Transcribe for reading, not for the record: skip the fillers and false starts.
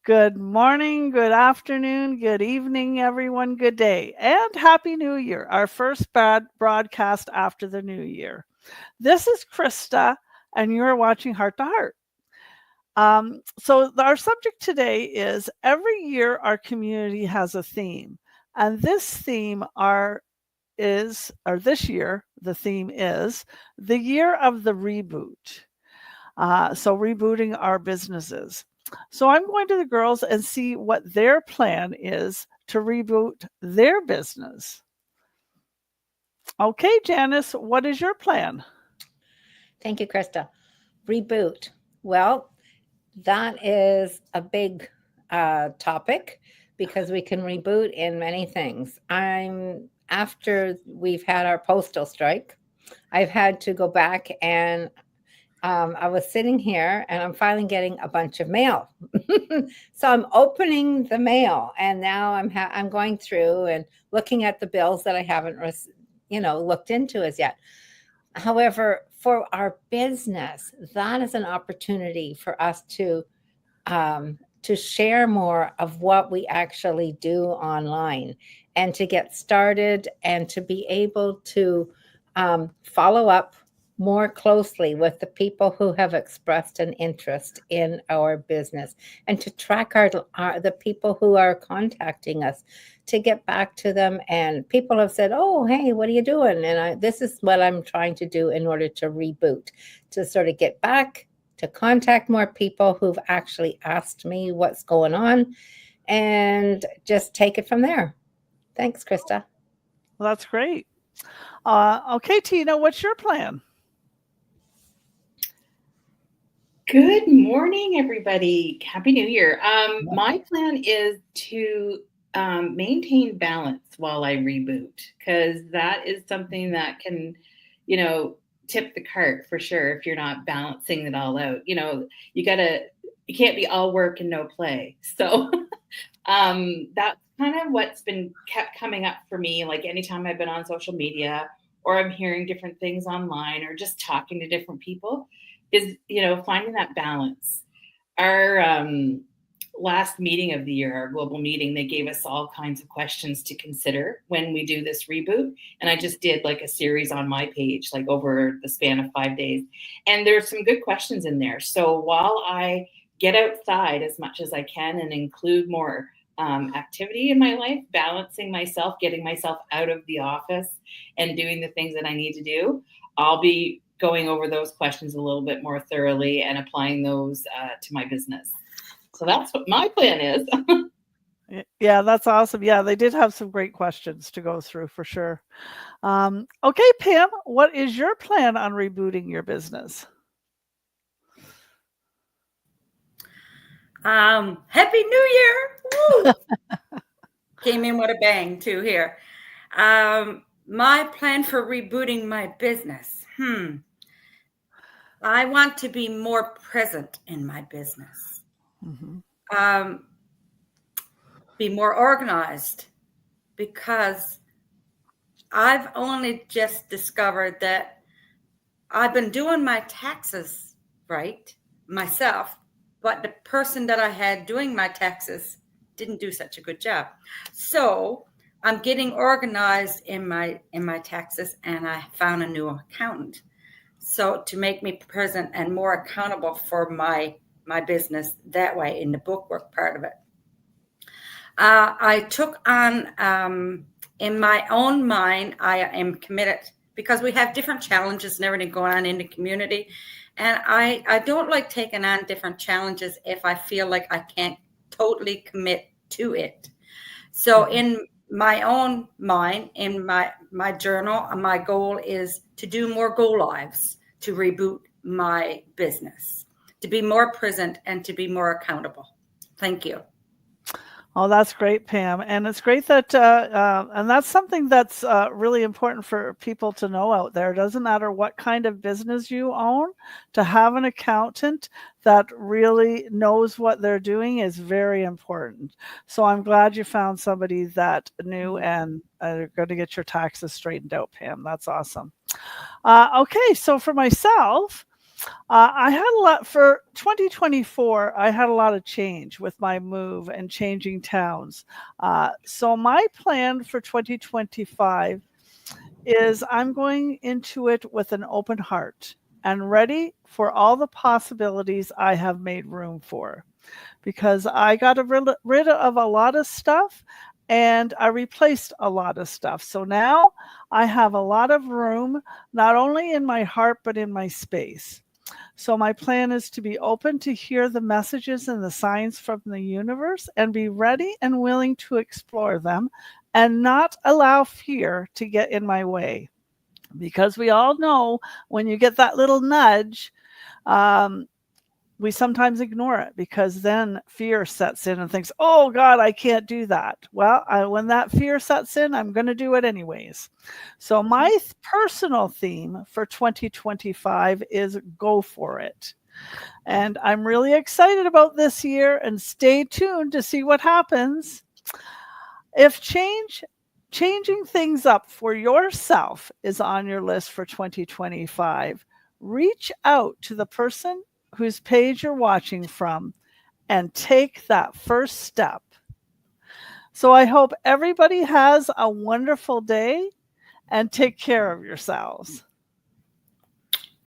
Good morning, good afternoon, good evening, everyone. Good day, and Happy New Year, our first broadcast after the new year. This is Krista, and you're watching Heart to Heart. Our subject today is every year our community has a theme, and this year, the theme is the year of the reboot. Rebooting our businesses. So I'm going to the girls and see what their plan is to reboot their business. Okay, Janice, what is your plan? Thank you, Krista. Reboot. Well, that is a big topic because we can reboot in many things. After we've had our postal strike, I've had to go back and I was sitting here and I'm finally getting a bunch of mail. So I'm opening the mail and now I'm going through and looking at the bills that I haven't looked into as yet. However, for our business, that is an opportunity for us to share more of what we actually do online and to get started and to be able to follow up more closely with the people who have expressed an interest in our business and to track the people who are contacting us to get back to them. And people have said, oh, hey, what are you doing? And this is what I'm trying to do in order to reboot, to sort of get back, to contact more people who've actually asked me what's going on and just take it from there. Thanks, Krista. Well, that's great. Okay, Tina, what's your plan? Good morning, everybody. Happy New Year. My plan is to maintain balance while I reboot, because that is something that can, tip the cart for sure if you're not balancing it all out. You can't be all work and no play. So that's kind of what's been kept coming up for me. Like anytime I've been on social media or I'm hearing different things online or just talking to different people, is finding that balance. Our last meeting of the year, our global meeting, they gave us all kinds of questions to consider when we do this reboot, and I just did like a series on my page, like over the span of 5 days, and there's some good questions in there. So while I get outside as much as I can and include more activity in my life, balancing myself, getting myself out of the office and doing the things that I need to do, I'll be going over those questions a little bit more thoroughly and applying those to my business. So that's what my plan is. Yeah, that's awesome. Yeah, they did have some great questions to go through for sure. Okay, Pam, what is your plan on rebooting your business? Happy New Year! Woo! Came in with a bang too here. My plan for rebooting my business. I want to be more present in my business. Mm-hmm. Be more organized, because I've only just discovered that I've been doing my taxes right myself, but the person that I had doing my taxes didn't do such a good job. So I'm getting organized in my taxes, and I found a new accountant. So to make me present and more accountable for my business that way in the bookwork part of it. I took on, in my own mind, I am committed, because we have different challenges and everything going on in the community. And I don't like taking on different challenges if I feel like I can't totally commit to it. So in my own mind, in my journal, my goal is to do more go lives, to reboot my business, to be more present and to be more accountable. Thank you. Oh, that's great, Pam. And it's great that, and that's something that's really important for people to know out there. It doesn't matter what kind of business you own, to have an accountant that really knows what they're doing is very important. So I'm glad you found somebody that knew and are going to get your taxes straightened out, Pam. That's awesome. Okay, so for myself, I had a lot for 2024. I had a lot of change with my move and changing towns. So my plan for 2025 is I'm going into it with an open heart and ready for all the possibilities I have made room for, because I got rid of a lot of stuff and I replaced a lot of stuff. So now I have a lot of room, not only in my heart, but in my space. So my plan is to be open to hear the messages and the signs from the universe and be ready and willing to explore them and not allow fear to get in my way. Because we all know when you get that little nudge, um, we sometimes ignore it because then fear sets in and thinks, oh God, I can't do that. Well, when that fear sets in, I'm going to do it anyways. So my personal theme for 2025 is go for it. And I'm really excited about this year, and stay tuned to see what happens. If changing things up for yourself is on your list for 2025, reach out to the person whose page you're watching from and take that first step. So I hope everybody has a wonderful day and take care of yourselves.